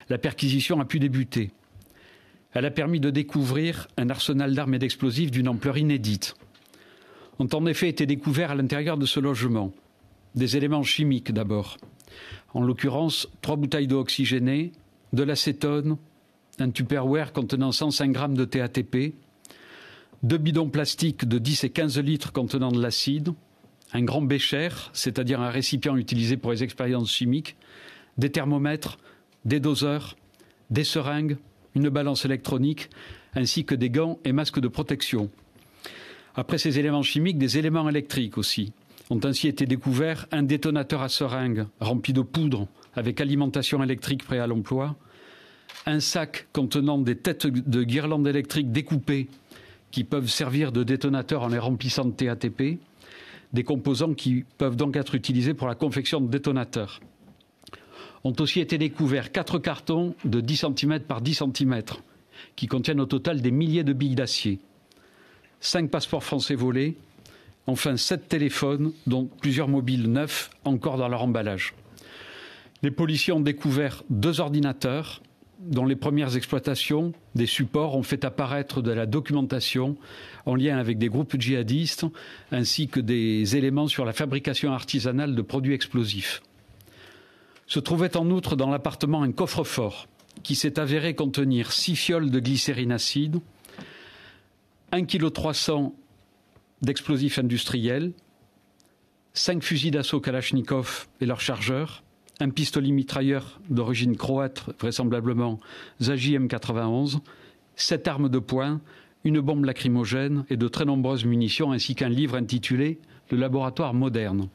La perquisition a pu débuter. Elle a permis de découvrir un arsenal d'armes et d'explosifs d'une ampleur inédite. Ont en effet été découverts à l'intérieur de ce logement des éléments chimiques d'abord. En l'occurrence, 3 bouteilles d'eau oxygénée, de l'acétone, un Tupperware contenant 105 grammes de TATP, 2 bidons plastiques de 10 et 15 litres contenant de l'acide, un grand bécher, c'est-à-dire un récipient utilisé pour les expériences chimiques, des thermomètres, des doseurs, des seringues, une balance électronique, ainsi que des gants et masques de protection. Après ces éléments chimiques, des éléments électriques aussi. Ont ainsi été découverts un détonateur à seringue rempli de poudre avec alimentation électrique prêt à l'emploi, un sac contenant des têtes de guirlandes électriques découpées qui peuvent servir de détonateur en les remplissant de TATP, des composants qui peuvent donc être utilisés pour la confection de détonateurs. Ont aussi été découverts 4 cartons de 10 cm par 10 cm qui contiennent au total des milliers de billes d'acier, 5 passeports français volés, enfin 7 téléphones, dont plusieurs mobiles neufs encore dans leur emballage. Les policiers ont découvert 2 ordinateurs dont les premières exploitations des supports ont fait apparaître de la documentation en lien avec des groupes djihadistes ainsi que des éléments sur la fabrication artisanale de produits explosifs. Se trouvait en outre dans l'appartement un coffre-fort qui s'est avéré contenir 6 fioles de glycérine acide, 1,3 kg d'explosifs industriels, 5 fusils d'assaut Kalachnikov et leurs chargeurs, un pistolet mitrailleur d'origine croate, vraisemblablement Zagi M91, 7 armes de poing, une bombe lacrymogène et de très nombreuses munitions, ainsi qu'un livre intitulé « Le laboratoire moderne ».